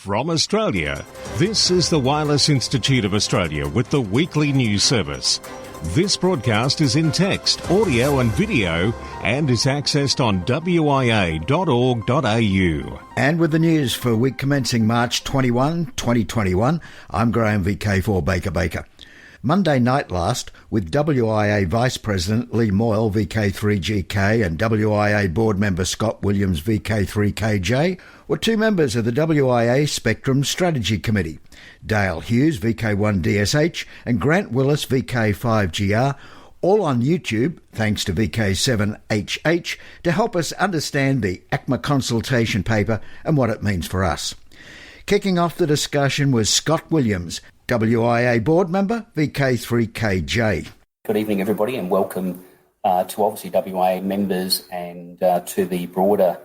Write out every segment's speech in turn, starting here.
From Australia, this is the Wireless Institute of Australia with the weekly news service. This broadcast is in text, audio and video and is accessed on wia.org.au. And with the news for week commencing March 21, 2021, I'm Graham VK1WIA. Monday night last, with WIA Vice President Lee Moyle VK3GK and WIA Board Member Scott Williams VK3KJ, were two members of the WIA Spectrum Strategy Committee, Dale Hughes VK1DSH and Grant Willis VK5GR, all on YouTube, thanks to VK7HH, to help us understand the ACMA consultation paper and what it means for us. Kicking off the discussion was Scott Williams, WIA Board Member, VK3KJ. Good evening, everybody, and welcome to obviously WIA members and to the broader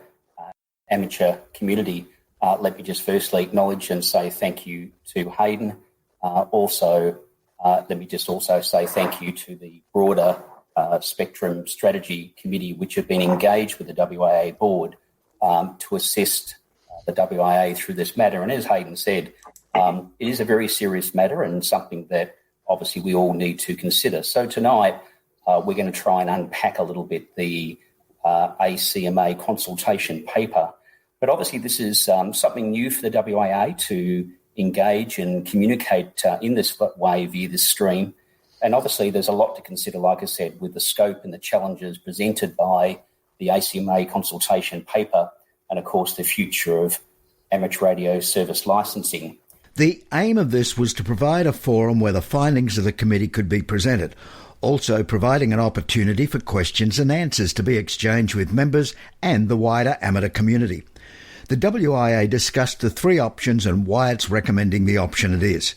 amateur community. Let me just firstly acknowledge and say thank you to Hayden. Let me just also say thank you to the broader Spectrum Strategy Committee, which have been engaged with the WIA Board to assist the WIA through this matter. And as Hayden said, it is a very serious matter and something that obviously we all need to consider. So tonight we're going to try and unpack a little bit the ACMA consultation paper. But obviously this is something new for the WIA to engage and communicate in this way via this stream. And obviously there's a lot to consider, like I said, with the scope and the challenges presented by the ACMA consultation paper and, of course, the future of amateur radio service licensing. The aim of this was to provide a forum where the findings of the committee could be presented, also providing an opportunity for questions and answers to be exchanged with members and the wider amateur community. The WIA discussed the three options and why it's recommending the option it is.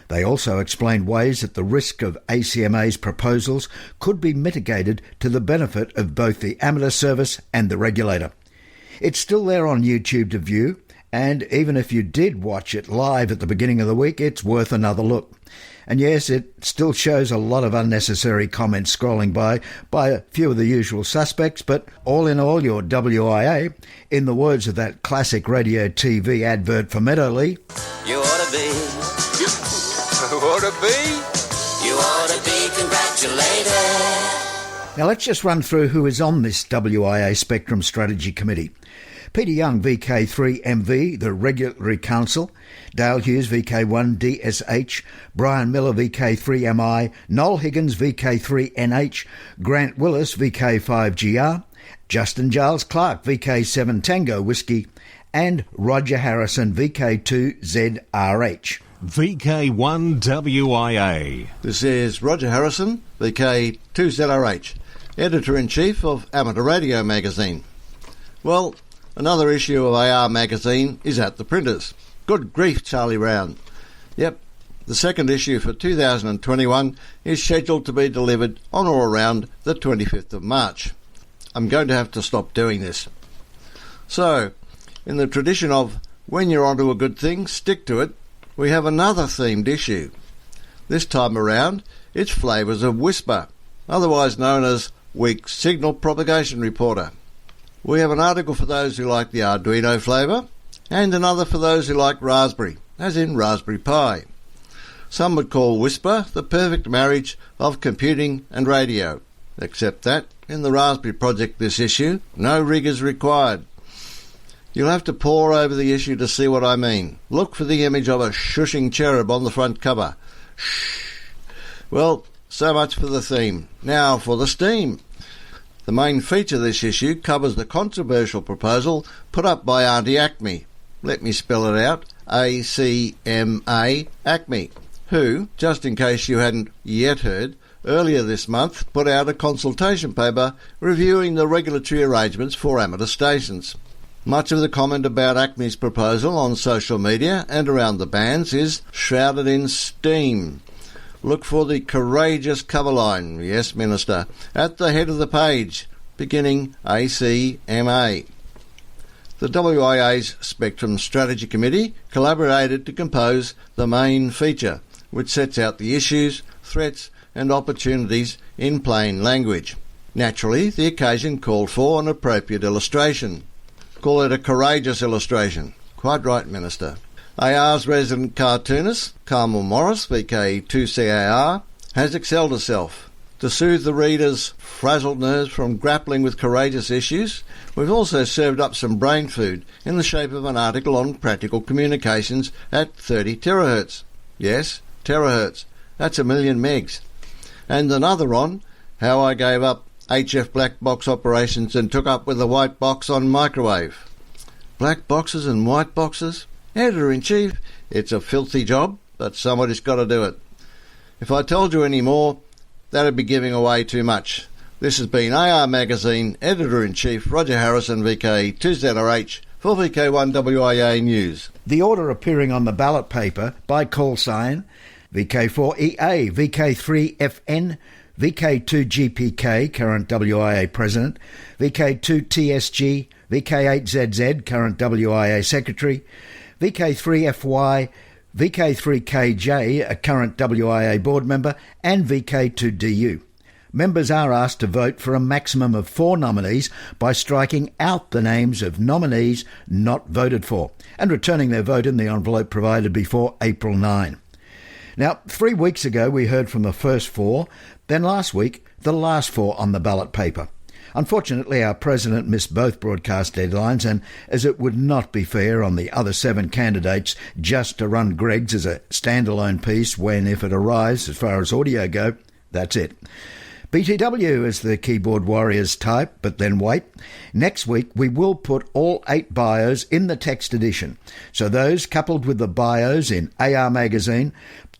They also explained ways that the risk of ACMA's proposals could be mitigated to the benefit of both the amateur service and the regulator. It's still there on YouTube to view, and even if you did watch it live at the beginning of the week, it's worth another look. And yes, it still shows a lot of unnecessary comments scrolling by a few of the usual suspects, but all in all, your WIA, in the words of that classic radio TV advert for Meadowlee, you ought to be. You ought to be. You ought to be congratulated. Now let's just run through who is on this WIA Spectrum Strategy Committee. Peter Young, VK3MV, the Regulatory Council, Dale Hughes, VK1DSH, Brian Miller, VK3MI, Noel Higgins, VK3NH, Grant Willis, VK5GR, Justin Giles Clark, VK7 Tango Whiskey, and Roger Harrison, VK2ZRH. VK1WIA. This is Roger Harrison, VK2ZRH, Editor-in-Chief of Amateur Radio Magazine. Well, another issue of AR magazine is at the printers. Good grief, Charlie Round. Yep, the second issue for 2021 is scheduled to be delivered on or around the 25th of March. I'm going to have to stop doing this. So, in the tradition of when you're onto a good thing, stick to it, we have another themed issue. This time around, it's Flavours of Whisper, otherwise known as Week's Signal Propagation Reporter. We have an article for those who like the Arduino flavour and another for those who like raspberry, as in Raspberry Pi. Some would call Whisper the perfect marriage of computing and radio, except that in the Raspberry project this issue, no rig is required. You'll have to pore over the issue to see what I mean. Look for the image of a shushing cherub on the front cover. Shh. Well, so much for the theme. Now for the steam. The main feature of this issue covers the controversial proposal put up by Auntie Acme. Let me spell it out. ACMA Acme, who, just in case you hadn't yet heard, earlier this month put out a consultation paper reviewing the regulatory arrangements for amateur stations. Much of the comment about Acme's proposal on social media and around the bands is shrouded in steam. Look for the courageous cover line, yes, Minister, at the head of the page, beginning ACMA. The WIA's Spectrum Strategy Committee collaborated to compose the main feature, which sets out the issues, threats and opportunities in plain language. Naturally, the occasion called for an appropriate illustration. Call it a courageous illustration. Quite right, Minister. AR's resident cartoonist, Carmel Morris, VK2CAR, has excelled herself. To soothe the reader's frazzled nerves from grappling with courageous issues, we've also served up some brain food in the shape of an article on practical communications at 30 terahertz. Yes, terahertz. That's 1 million megs. And another on how I gave up HF black box operations and took up with the white box on microwave. Black boxes and white boxes? Editor-in-Chief, it's a filthy job, but somebody's got to do it. If I told you any more, that'd be giving away too much. This has been AR Magazine Editor-in-Chief Roger Harrison, VK2ZRH, for VK1WIA News. The order appearing on the ballot paper by call sign VK4EA, VK3FN, VK2GPK, current WIA President, VK2TSG, VK8ZZ, current WIA Secretary, VK3FY, VK3KJ, a current WIA board member, and VK2DU. Members are asked to vote for a maximum of 4 nominees by striking out the names of nominees not voted for and returning their vote in the envelope provided before April 9. Now, 3 weeks ago we heard from the first 4, then last week the last 4 on the ballot paper. Unfortunately, our president missed both broadcast deadlines, and as it would not be fair on the other 7 candidates just to run Greg's as a standalone piece when, if it arrives as far as audio go, that's it. BTW as the keyboard warriors type, but then wait. Next week we will put all 8 bios in the text edition, so those coupled with the bios in AR Magazine,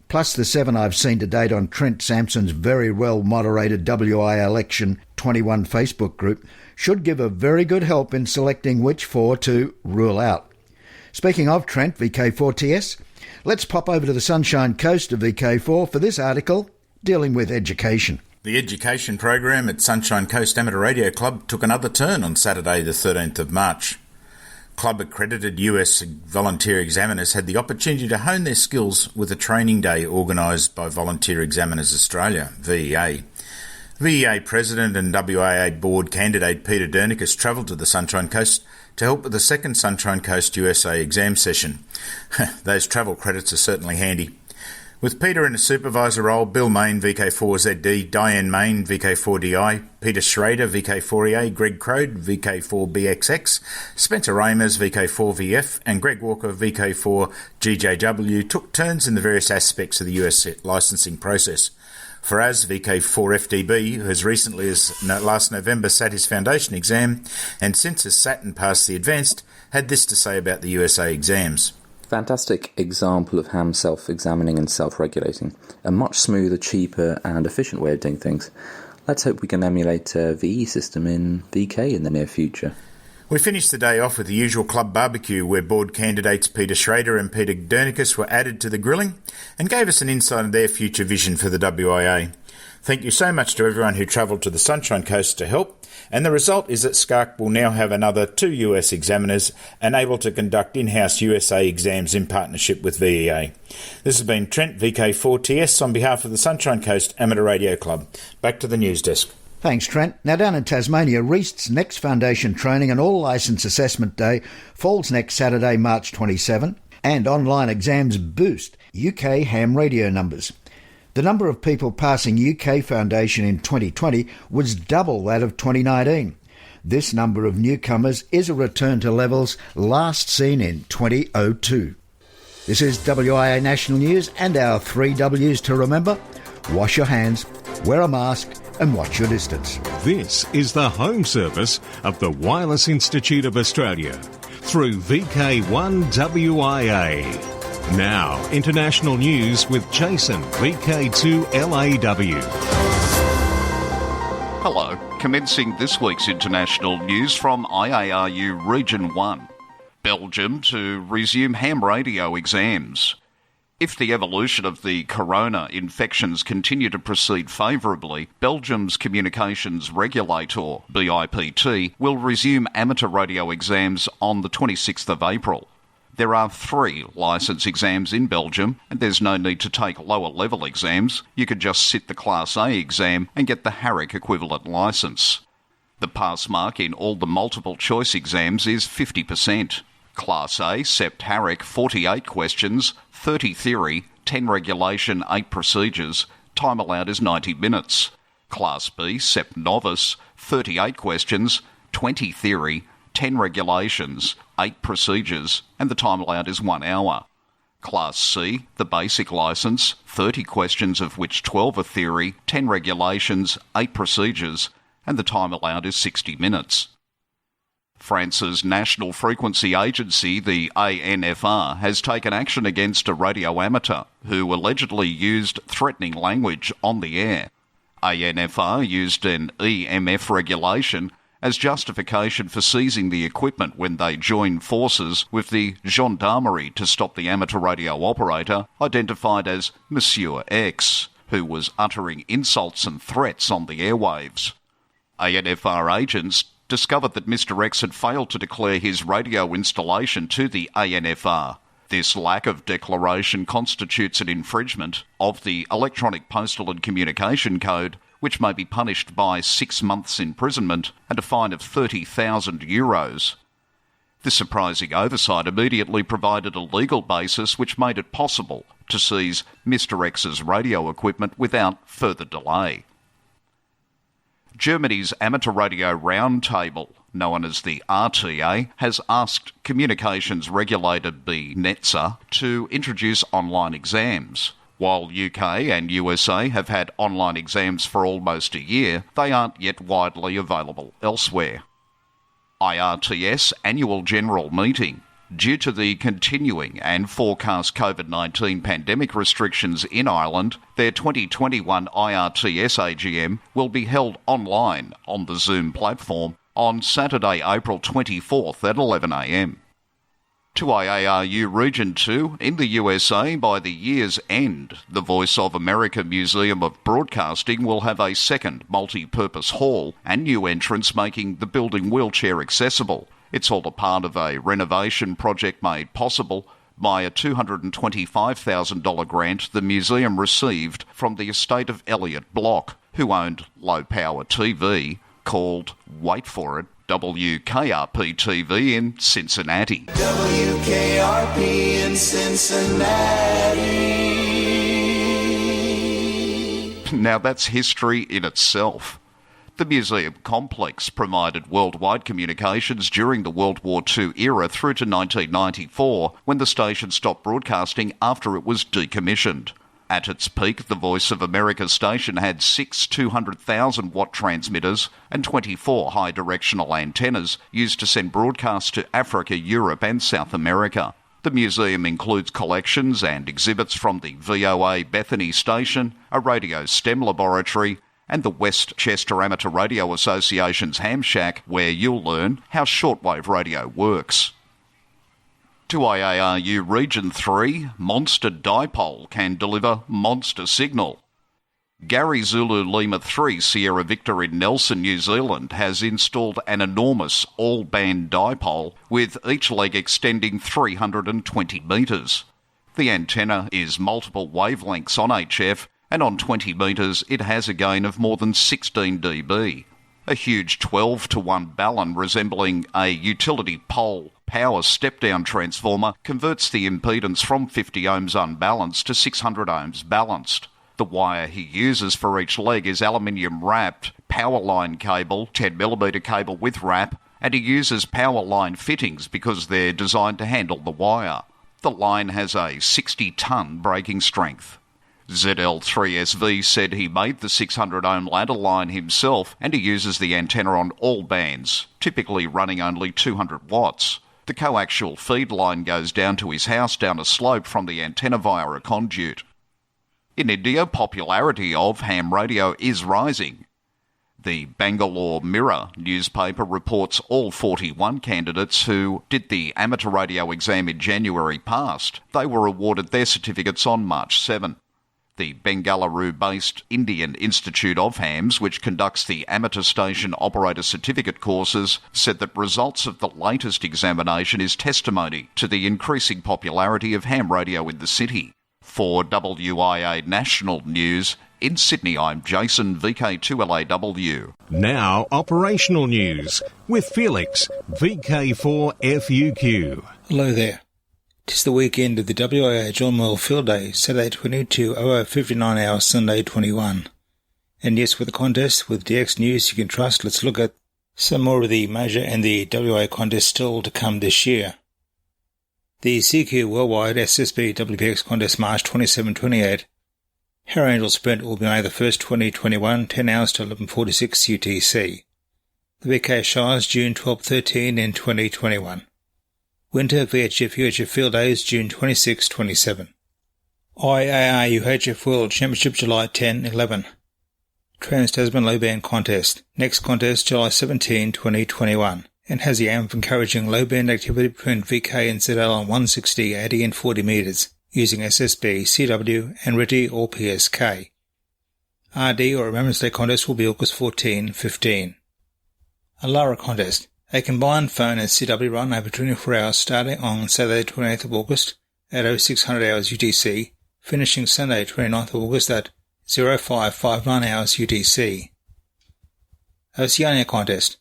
plus the 7 I've seen to date on Trent Sampson's very well-moderated WIA Election 21 Facebook group, should give a very good help in selecting which 4 to rule out. Speaking of Trent, VK4TS, let's pop over to the Sunshine Coast of VK4 for this article dealing with education. The education program at Sunshine Coast Amateur Radio Club took another turn on Saturday the 13th of March. Club-accredited US volunteer examiners had the opportunity to hone their skills with a training day organised by Volunteer Examiners Australia, VEA. VEA President and WIA Board candidate Peter Dernicus travelled to the Sunshine Coast to help with the second Sunshine Coast USA exam session. Those travel credits are certainly handy. With Peter in a supervisor role, Bill Main, VK4ZD, Diane Main, VK4DI, Peter Schrader, VK4EA, Greg Crode, VK4BXX, Spencer Ramers, VK4VF, and Greg Walker, VK4GJW, took turns in the various aspects of the US licensing process. Faraz, VK4FDB, who as recently as last November sat his foundation exam, and since has sat and passed the advanced, had this to say about the USA exams. Fantastic example of ham self-examining and self-regulating. A much smoother, cheaper and efficient way of doing things. Let's hope we can emulate a VE system in VK in the near future. We finished the day off with the usual club barbecue where board candidates Peter Schrader and Peter Dernicus were added to the grilling and gave us an insight of their future vision for the WIA. Thank you so much to everyone who travelled to the Sunshine Coast to help, and the result is that SCARC will now have another 2 US examiners and able to conduct in-house USA exams in partnership with VEA. This has been Trent, VK4TS, on behalf of the Sunshine Coast Amateur Radio Club. Back to the news desk. Thanks, Trent. Now down in Tasmania, Reist's next foundation training and all licence assessment day falls next Saturday, March 27, and online exams boost UK ham radio numbers. The number of people passing UK Foundation in 2020 was double that of 2019. This number of newcomers is a return to levels last seen in 2002. This is WIA National News and our 3 W's to remember. Wash your hands, wear a mask and watch your distance. This is the home service of the Wireless Institute of Australia through VK1WIA. Now, international news with Jason, VK2LAW. Hello, commencing this week's international news from IARU Region 1. Belgium to resume ham radio exams. If the evolution of the corona infections continue to proceed favourably, Belgium's communications regulator, BIPT, will resume amateur radio exams on the 26th of April. There are 3 licence exams in Belgium, and there's no need to take lower-level exams. You could just sit the Class A exam and get the Harrick equivalent licence. The pass mark in all the multiple-choice exams is 50%. Class A, Sept Harrick, 48 questions, 30 theory, 10 regulation, 8 procedures. Time allowed is 90 minutes. Class B, Sept Novice, 38 questions, 20 theory, 10 regulations, 8 procedures, and the time allowed is 1 hour. Class C, the basic licence, 30 questions of which 12 are theory, 10 regulations, 8 procedures, and the time allowed is 60 minutes. France's National Frequency Agency, the ANFR, has taken action against a radio amateur who allegedly used threatening language on the air. ANFR used an EMF regulation as justification for seizing the equipment when they joined forces with the gendarmerie to stop the amateur radio operator, identified as Monsieur X, who was uttering insults and threats on the airwaves. ANFR agents discovered that Mr. X had failed to declare his radio installation to the ANFR. This lack of declaration constitutes an infringement of the Electronic Postal and Communication Code, which may be punished by 6 months' imprisonment and a fine of €30,000. This surprising oversight immediately provided a legal basis which made it possible to seize Mr. X's radio equipment without further delay. Germany's Amateur Radio Roundtable, known as the RTA, has asked communications regulator BNetzA to introduce online exams. While UK and USA have had online exams for almost a year, they aren't yet widely available elsewhere. IRTS Annual General Meeting. Due to the continuing and forecast COVID-19 pandemic restrictions in Ireland, their 2021 IRTS AGM will be held online on the Zoom platform on Saturday, April 24th at 11 a.m. To IARU Region 2, in the USA, by the year's end, the Voice of America Museum of Broadcasting will have a second multi-purpose hall and new entrance making the building wheelchair accessible. It's all a part of a renovation project made possible by a $225,000 grant the museum received from the estate of Elliot Block, who owned low-power TV called, wait for it, WKRP-TV in Cincinnati. WKRP in Cincinnati. Now that's history in itself. The museum complex provided worldwide communications during the World War II era through to 1994, when the station stopped broadcasting after it was decommissioned. At its peak, the Voice of America station had 6 200,000-watt transmitters and 24 high-directional antennas used to send broadcasts to Africa, Europe and South America. The museum includes collections and exhibits from the VOA Bethany station, a radio STEM laboratory, and the West Chester Amateur Radio Association's Ham Shack, where you'll learn how shortwave radio works. To IARU Region 3, Monster Dipole can deliver monster signal. Gary Zulu Lima 3 Sierra Victor in Nelson, New Zealand has installed an enormous all-band dipole with each leg extending 320 metres. The antenna is multiple wavelengths on HF, and on 20 metres it has a gain of more than 16 dB. A huge 12-to-1 balun resembling a utility pole power step-down transformer converts the impedance from 50 ohms unbalanced to 600 ohms balanced. The wire he uses for each leg is aluminium wrapped power line cable, 10mm cable with wrap, and he uses power line fittings because they're designed to handle the wire. The line has a 60-ton braking strength. ZL3SV said he made the 600-ohm ladder line himself and he uses the antenna on all bands, typically running only 200 watts. The coaxial feed line goes down to his house down a slope from the antenna via a conduit. In India, popularity of ham radio is rising. The Bangalore Mirror newspaper reports all 41 candidates who did the amateur radio exam in January passed. They were awarded their certificates on March 7. The Bengaluru-based Indian Institute of Hams, which conducts the amateur station operator certificate courses, said that results of the latest examination is testimony to the increasing popularity of ham radio in the city. For WIA National News, in Sydney, I'm Jason, VK2LAW. Now, operational news with Felix, VK4FUQ. Hello there. It is the weekend of the WIA John Moyle Field Day, Saturday 22, 00:59 hours, Sunday 21. And yes, with the contest, with DX News you can trust, let's look at some more of the major and the WIA contest still to come this year. The CQ Worldwide SSB WPX Contest March 27-28 Harrow Angel Sprint will be May the 1st, 2021, 10 hours to 11:46 UTC. The VK Shires June 12-13 in 2021. Winter VHF UHF Field Days June 26-27. IAR UHF World Championship July 10-11. Trans-Tasman Low Band Contest. Next contest July 17, 2021. And has the aim of encouraging low band activity between VK and ZL on 160, 80 and 40 metres, using SSB, CW and RTTY or PSK. RD or Remembrance Day Contest will be August 14, 15. A LARA Contest. A combined phone and CW run over 24 hours starting on Saturday 28th of August at 0600 hours UTC, finishing Sunday 29th of August at 0559 hours UTC. Oceania Contest.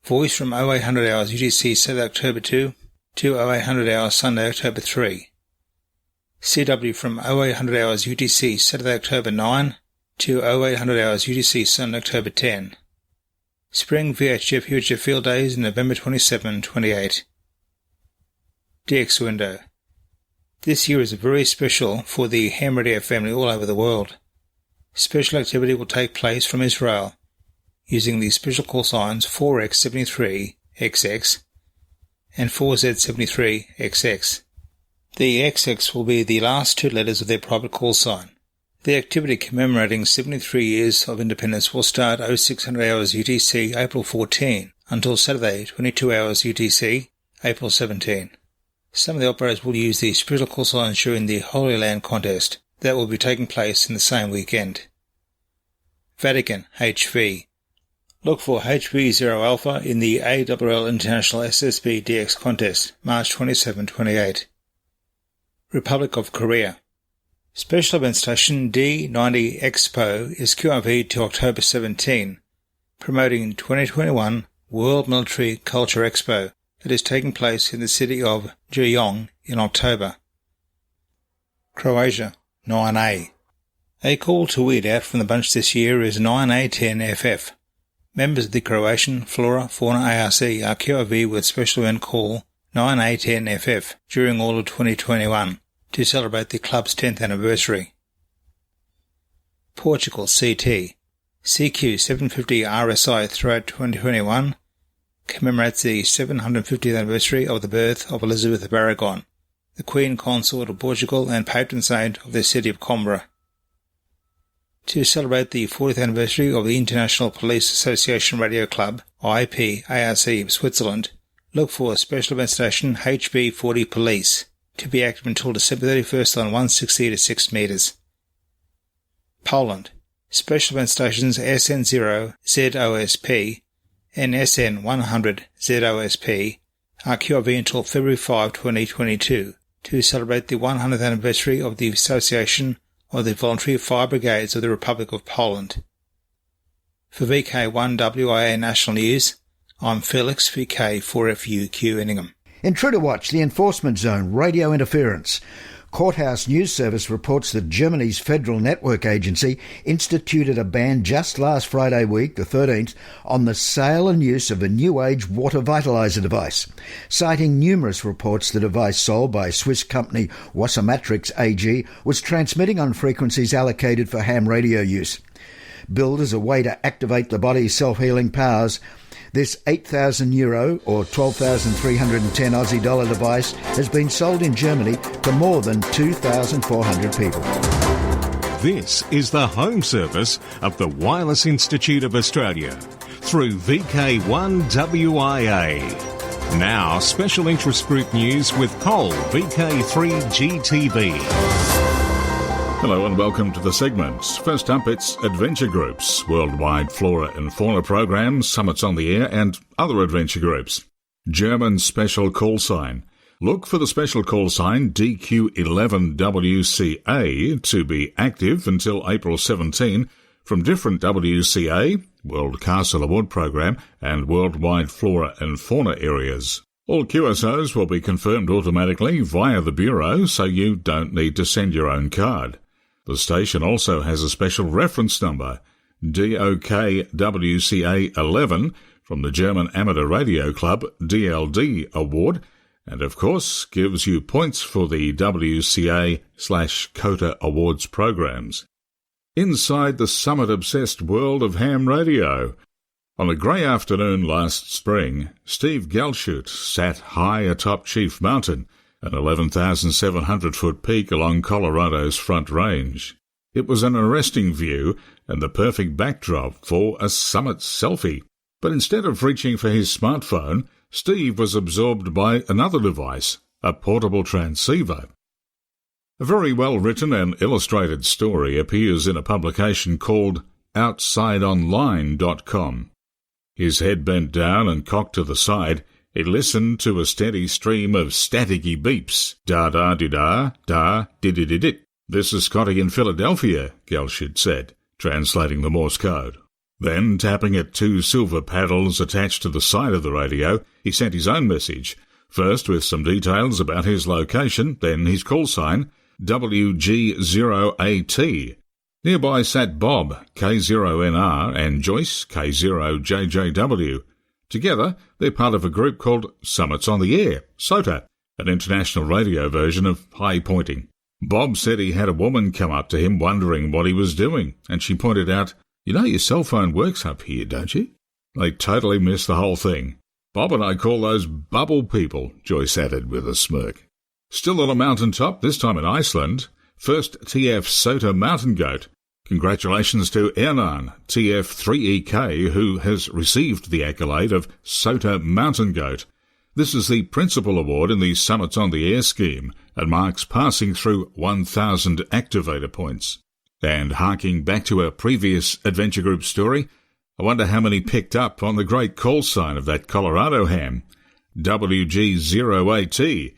Voice from 0800 hours UTC Saturday October 2 to 0800 hours Sunday October 3. CW from 0800 hours UTC Saturday October 9 to 0800 hours UTC Sunday October 10. Spring VHF UHF Field Days November 27-28. DX Window. This year is very special for the ham radio family all over the world. Special activity will take place from Israel, using the special call signs 4X73XX and 4Z73XX. The XX will be the last two letters of their private call sign. The activity commemorating 73 years of independence will start 0600 hours UTC April 14 until Saturday 22 hours UTC April 17. Some of the operators will use the special call signs during the Holy Land contest that will be taking place in the same weekend. Vatican HV. Look for HV0 Alpha in the AWL International SSB DX Contest, March 27-28. Republic of Korea. Special event station D90 Expo is QRV to October 17, promoting 2021 World Military Culture Expo that is taking place in the city of Jeyong in October. Croatia 9A. A call to weed out from the bunch this year is 9A10FF. Members of the Croatian Flora Fauna ARC are QRV with special event call 9A10FF during all of 2021 to celebrate the club's 10th anniversary. Portugal CT. CQ 750 RSI throughout 2021 commemorates the 750th anniversary of the birth of Elizabeth of Aragon, the Queen Consort of Portugal and patron saint of the city of Coimbra. To celebrate the 40th anniversary of the International Police Association Radio Club, IPARC of Switzerland, look for a special event station HB40 Police to be active until December 31st on 160 to 6 metres. Poland. Special event stations SN0 ZOSP and SN100 ZOSP are QRV until February 5, 2022 to celebrate the 100th anniversary of the Association of the Voluntary Fire Brigades of the Republic of Poland. For VK1WIA National News, I'm Felix VK4FUQ Inningham. In True to Watch, the Enforcement Zone, radio interference. Courthouse News Service reports that Germany's Federal Network Agency instituted a ban just last Friday week, the 13th, on the sale and use of a new age water vitalizer device. Citing numerous reports, the device sold by Swiss company Wassermatrix AG was transmitting on frequencies allocated for ham radio use. Billed as a way to activate the body's self-healing powers, this €8,000 or 12,310 Aussie dollar device has been sold in Germany to more than 2,400 people. This is the home service of the Wireless Institute of Australia through VK1WIA. Now, special interest group news with Cole, VK3GTV. Hello and welcome to the segments. First up, it's adventure groups, worldwide flora and fauna programs, summits on the air and other adventure groups. German special call sign. Look for the special call sign DQ11WCA to be active until April 17 from different WCA, World Castle Award Program and worldwide flora and fauna areas. All QSOs will be confirmed automatically via the Bureau, so you don't need to send your own card. The station also has a special reference number, DOKWCA 11, from the German Amateur Radio Club DLD Award, and of course gives you points for the WCA/COTA Awards programs. Inside the summit-obsessed world of ham radio. On a grey afternoon last spring, Steve Galchut sat high atop Chief Mountain, an 11,700-foot peak along Colorado's Front Range. It was an arresting view and the perfect backdrop for a summit selfie. But instead of reaching for his smartphone, Steve was absorbed by another device, a portable transceiver. A very well-written and illustrated story appears in a publication called OutsideOnline.com. His head bent down and cocked to the side, he listened to a steady stream of staticky beeps. Da-da-di-da, da-di-di-di-dit. "This is Scotty in Philadelphia," Galchut said, translating the Morse code. Then, tapping at two silver paddles attached to the side of the radio, he sent his own message, first with some details about his location, then his call sign, WG0AT. Nearby sat Bob, K0NR, and Joyce, K0JJW. Together, they're part of a group called Summits on the Air, SOTA, an international radio version of high pointing. Bob said he had a woman come up to him wondering what he was doing, and she pointed out, "You know your cell phone works up here, don't you?" They totally missed the whole thing. "Bob and I call those bubble people," Joyce added with a smirk. Still on a mountain top, this time in Iceland, first TF SOTA Mountain Goat. Congratulations to Ernan, TF3EK, who has received the accolade of SOTA Mountain Goat. This is the principal award in the Summits on the Air scheme and marks passing through 1,000 activator points. And harking back to a previous Adventure Group story, I wonder how many picked up on the great call sign of that Colorado ham, WG0AT.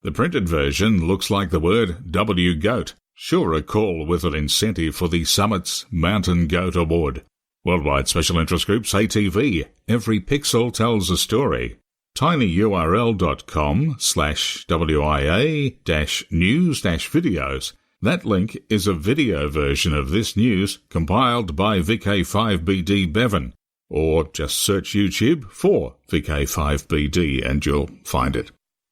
The printed version looks like the word W-Goat. Sure, a call with an incentive for the Summit's Mountain Goat Award. Worldwide Special Interest Groups, ATV. Every pixel tells a story. tinyurl.com/WIA-news-videos. That link is a video version of this news compiled by VK1WIA Bevan. Or just search YouTube for VK1WIA and you'll find it.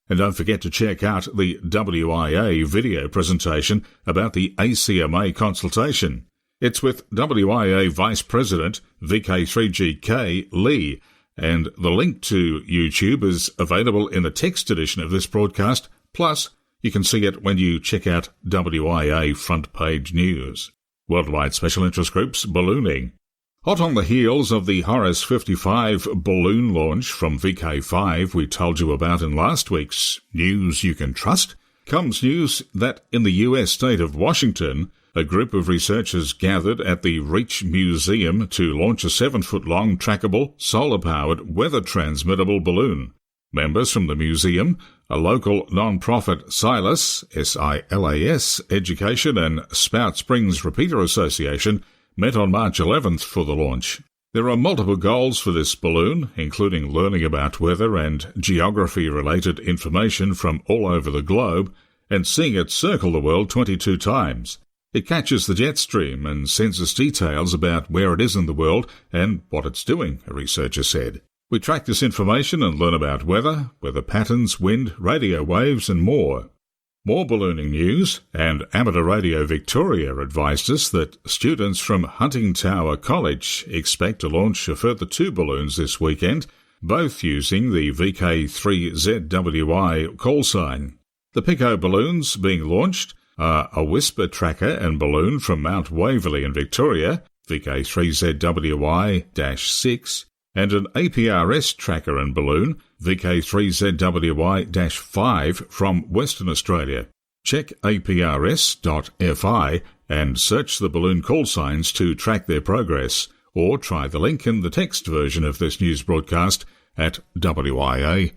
And don't forget to check out the WIA video presentation about the ACMA consultation. It's with WIA Vice President VK3GK Lee, and the link to YouTube is available in the text edition of this broadcast, plus you can see it when you check out WIA front page news. Worldwide Special Interest Groups ballooning. Hot on the heels of the Horace 55 balloon launch from VK5 we told you about in last week's News You Can Trust, comes news that in the US state of Washington, a group of researchers gathered at the Reach Museum to launch a 7-foot-long trackable, solar-powered, weather-transmittable balloon. Members from the museum, a local non-profit SILAS, S-I-L-A-S, Education and Spout Springs Repeater Association, met on March 11th for the launch. There are multiple goals for this balloon, including learning about weather and geography-related information from all over the globe, and seeing it circle the world 22 times. It catches the jet stream and sends us details about where it is in the world and what it's doing, a researcher said. We track this information and learn about weather patterns, wind, radio waves, and more. More ballooning news, and Amateur Radio Victoria advised us that students from Hunting Tower College expect to launch a further 2 balloons this weekend, both using the VK3ZWI call sign. The Pico balloons being launched are a Whisper tracker and balloon from Mount Waverley in Victoria, VK3ZWI-6, and an APRS tracker and balloon, VK3ZWI-5 from Western Australia. Check aprs.fi and search the balloon call signs to track their progress, or try the link in the text version of this news broadcast at wia.org.au.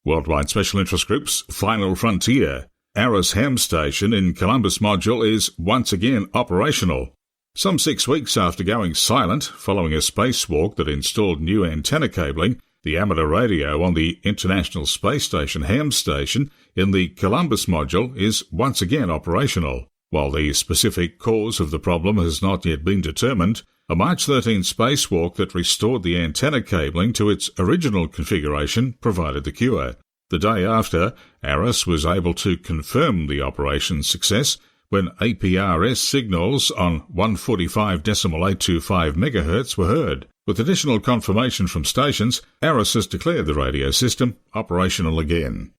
Worldwide Special Interest Group's Final Frontier. Aris Ham Station in Columbus Module is once again operational. Some 6 weeks after going silent following a spacewalk that installed new antenna cabling, The amateur radio on the International Space Station ham station in the Columbus module is once again operational. While the specific cause of the problem has not yet been determined, a March 13 spacewalk that restored the antenna cabling to its original configuration provided the cure. The day after, ARIS was able to confirm the operation's success when APRS signals on 145.825 MHz were heard. With additional confirmation from stations, ARIS has declared the radio system operational again.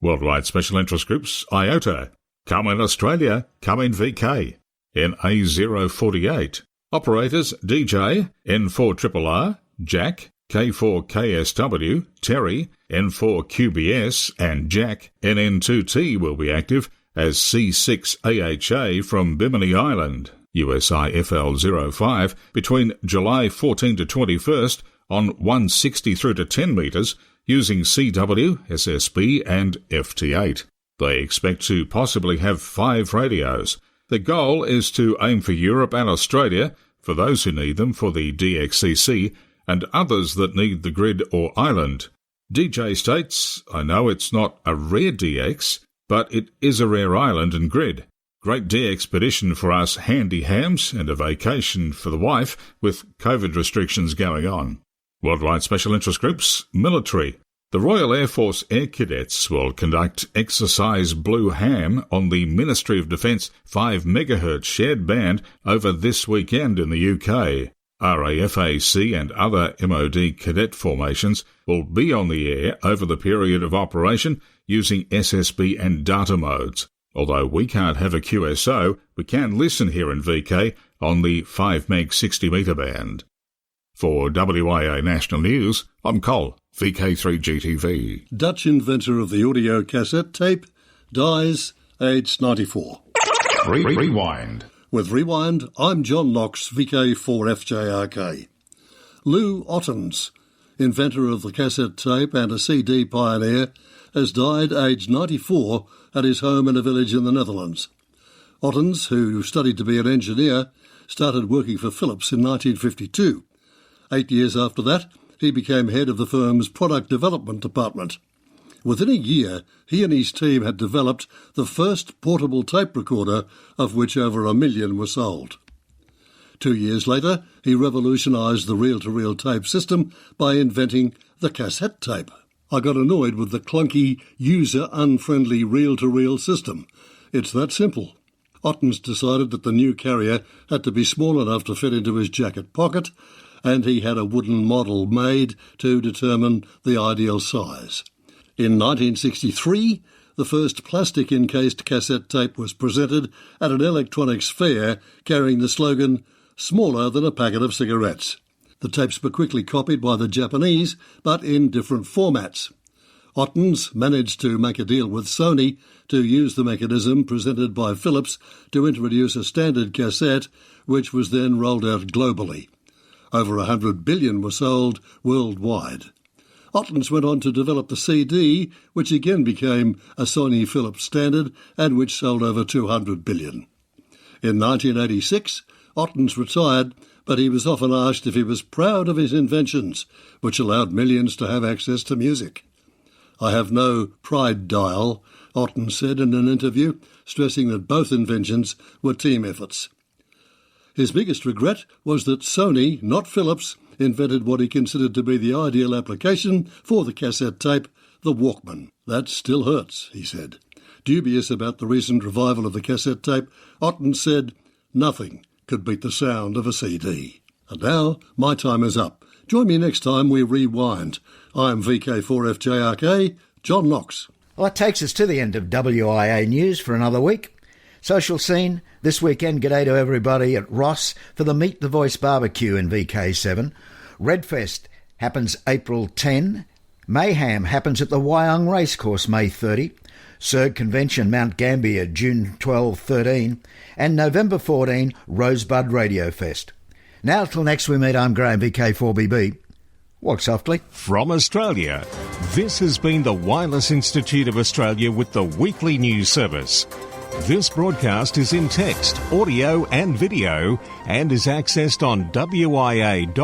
Worldwide Special Interest Groups, IOTA. Come in Australia, come in VK. NA048. Operators DJ, N4RRR, Jack, K4KSW, Terry, N4QBS and Jack, NN2T will be active as C6AHA from Bimini Island, USIFL05, between July 14 to 21st on 160 through to 10 metres using CW, SSB and FT8. They expect to possibly have 5 radios. The goal is to aim for Europe and Australia, for those who need them for the DXCC, and others that need the grid or island. DJ states, I know it's not a rare DX, but it is a rare island and grid. Great de-expedition for us handy hams and a vacation for the wife with COVID restrictions going on. Worldwide Special Interest Groups, Military. The Royal Air Force Air Cadets will conduct Exercise Blue Ham on the Ministry of Defence 5 MHz shared band over this weekend in the UK. RAFAC and other MOD cadet formations will be on the air over the period of operation using SSB and data modes. Although we can't have a QSO, we can listen here in VK on the 5 meg 60 metre band. For WIA National News, I'm Cole, VK3GTV. Dutch inventor of the audio cassette tape dies aged 94. Rewind. With Rewind, I'm John Knox, VK4FJRK. Lou Ottens, inventor of the cassette tape and a CD pioneer, has died aged 94 at his home in a village in the Netherlands. Ottens, who studied to be an engineer, started working for Philips in 1952. 8 years after that, he became head of the firm's product development department. Within a year, he and his team had developed the first portable tape recorder, of which over 1 million were sold. 2 years later, he revolutionised the reel-to-reel tape system by inventing the cassette tape. I got annoyed with the clunky, user-unfriendly reel-to-reel system. It's that simple. Ottens decided that the new carrier had to be small enough to fit into his jacket pocket, and he had a wooden model made to determine the ideal size. In 1963, the first plastic-encased cassette tape was presented at an electronics fair carrying the slogan, "Smaller than a packet of cigarettes." The tapes were quickly copied by the Japanese, but in different formats. Ottens managed to make a deal with Sony to use the mechanism presented by Philips to introduce a standard cassette, which was then rolled out globally. Over 100 billion were sold worldwide. Ottens went on to develop the CD, which again became a Sony Philips standard and which sold over 200 billion. In 1986, Ottens retired, but he was often asked if he was proud of his inventions, which allowed millions to have access to music. "I have no pride dial," Ottens said in an interview, stressing that both inventions were team efforts. His biggest regret was that Sony, not Philips, invented what he considered to be the ideal application for the cassette tape, the Walkman. "That still hurts," he said. Dubious about the recent revival of the cassette tape, Ottens said, "Nothing could beat the sound of a CD." And now, my time is up. Join me next time we rewind. I'm VK4FJRK, John Knox. Well, that takes us to the end of WIA News for another week. Social scene, this weekend, g'day to everybody at Ross for the Meet the Voice barbecue in VK7. Redfest happens April 10. Mayhem happens at the Wyong Racecourse May 30. Surg Convention Mount Gambier June 12-13. And November 14, Rosebud Radio Fest. Now till next we meet, I'm Graham, VK4BB. Walk softly. From Australia, this has been the Wireless Institute of Australia with the weekly news service. This broadcast is in text, audio and video and is accessed on wia.org.au.